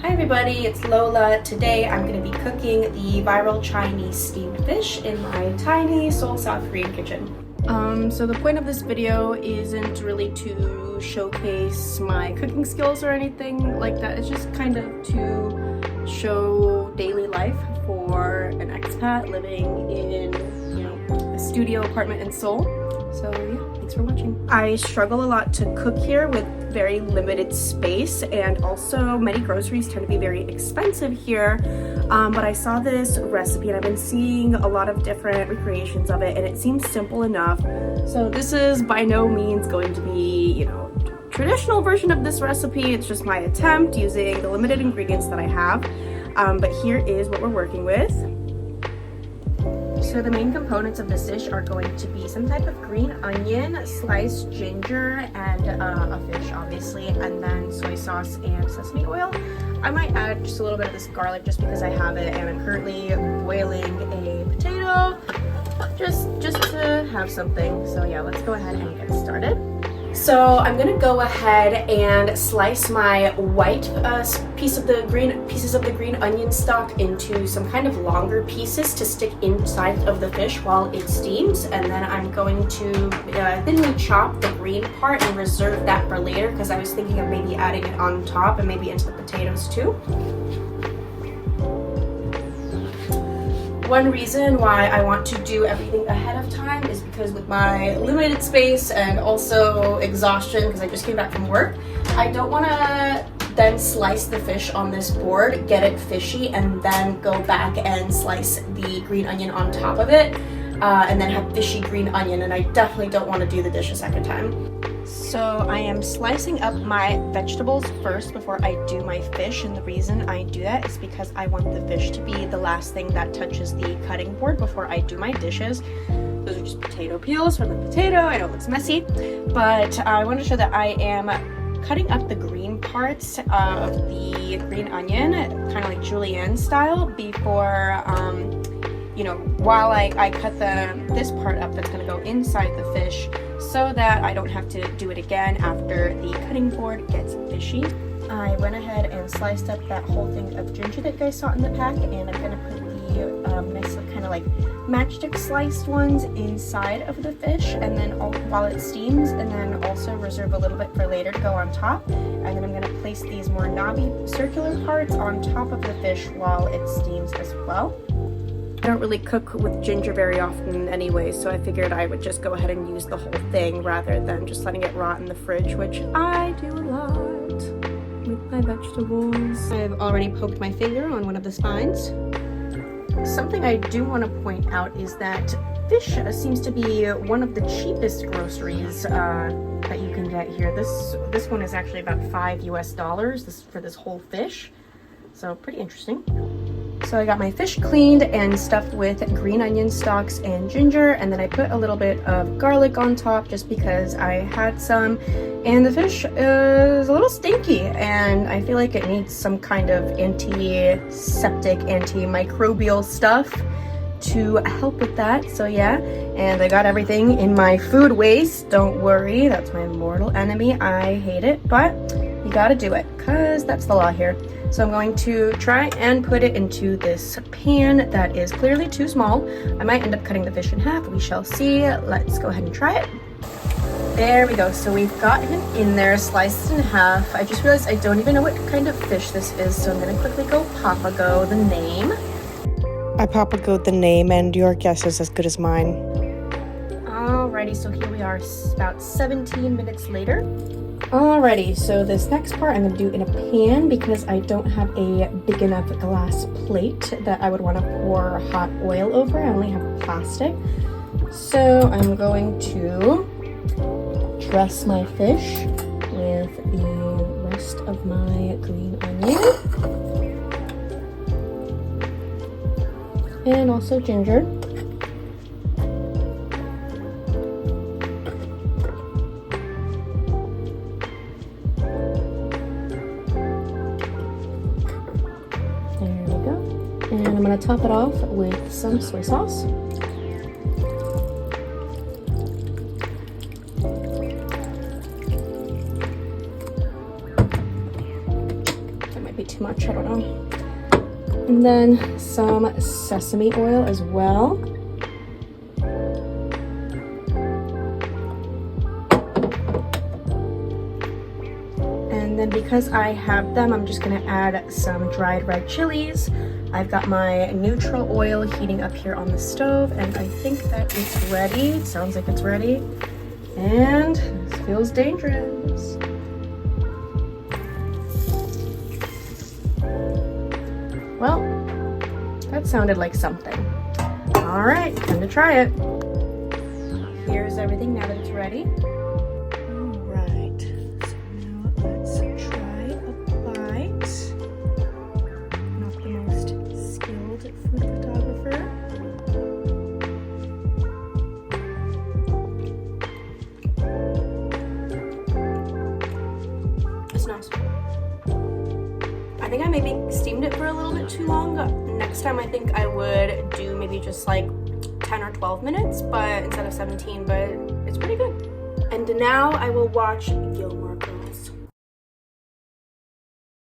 Hi everybody, it's Lola. Today I'm going to be cooking the viral Chinese steamed fish in my tiny Seoul, South Korean kitchen. So the point of this video isn't really to showcase my cooking skills or anything like that. It's just kind of to show daily life for an expat living in, a studio apartment in Seoul. So yeah, thanks for watching. I struggle a lot to cook here with very limited space, and also many groceries tend to be very expensive here, but I saw this recipe and I've been seeing a lot of different recreations of it and it seems simple enough. So this is by no means going to be, traditional version of this recipe. It's just my attempt using the limited ingredients that I have, but here is what we're working with. So the main components of this dish are going to be some type of green onion, sliced ginger, and a fish obviously, and then soy sauce and sesame oil. I might add just a little bit of this garlic just because I have it, and I'm currently boiling a potato just to have something. So yeah, let's go ahead and get started. So I'm gonna go ahead and slice my white pieces of the green onion stock into some kind of longer pieces to stick inside of the fish while it steams, and then I'm going to thinly chop the green part and reserve that for later because I was thinking of maybe adding it on top and maybe into the potatoes too. One reason why I want to do everything ahead of time is because with my limited space and also exhaustion because I just came back from work, I don't want to then slice the fish on this board, get it fishy, and then go back and slice the green onion on top of it, and then have fishy green onion, and I definitely don't want to do the dish a second time. So I am slicing up my vegetables first before I do my fish, and the reason I do that is because I want the fish to be the last thing that touches the cutting board before I do my dishes. Those are just potato peels from the potato. I know it looks messy, but I want to show that I am cutting up the green parts of the green onion, kind of like julienne style, before while I cut this part up that's going to go inside the fish, so that I don't have to do it again after the cutting board gets fishy. I went ahead and sliced up that whole thing of ginger that you guys saw in the pack, and I'm going to put the nice kind of like matchstick sliced ones inside of the fish, and then while it steams, and then also reserve a little bit for later to go on top. And then I'm going to place these more knobby circular parts on top of the fish while it steams as well. I don't really cook with ginger very often anyway, so I figured I would just go ahead and use the whole thing rather than just letting it rot in the fridge, which I do a lot with my vegetables. I've already poked my finger on one of the spines. Something I do want to point out is that fish seems to be one of the cheapest groceries that you can get here. This one is actually about $5 US for this whole fish, so pretty interesting. So I got my fish cleaned and stuffed with green onion stalks and ginger, and then I put a little bit of garlic on top just because I had some, and the fish is a little stinky and I feel like it needs some kind of antiseptic, antimicrobial stuff to help with that. So yeah, and I got everything in my food waste. Don't worry, that's my mortal enemy. I hate it, but you gotta do it because that's the law here. So I'm going to try and put it into this pan that is clearly too small. I might end up cutting the fish in half. We shall see. Let's go ahead and try it. There we go. So we've got him in there, sliced in half. I just realized I don't even know what kind of fish this is, so I'm going to quickly go Papago the name. I Papagoed the name, and your guess is as good as mine. Alrighty, so here we are about 17 minutes later. Alrighty, so this next part I'm going to do in a pan because I don't have a big enough glass plate that I would want to pour hot oil over. I only have plastic. So I'm going to dress my fish with the rest of my green onion and also ginger. And I'm going to top it off with some soy sauce. much, I don't know. And then some sesame oil as well. And then because I have them, I'm just gonna add some dried red chilies. I've got my neutral oil heating up here on the stove, and I think that it's ready. It sounds like it's ready. And this feels dangerous. Well, that sounded like something. All right, time to try it. Here's everything now that it's ready. All right, so now let's try a bite. Not the most skilled food photographer. It's nice. I think I maybe steamed it for a little bit too long. Next time I think I would do maybe just like 10 or 12 minutes, but instead of 17, but it's pretty good. And now I will watch Gilmore Girls.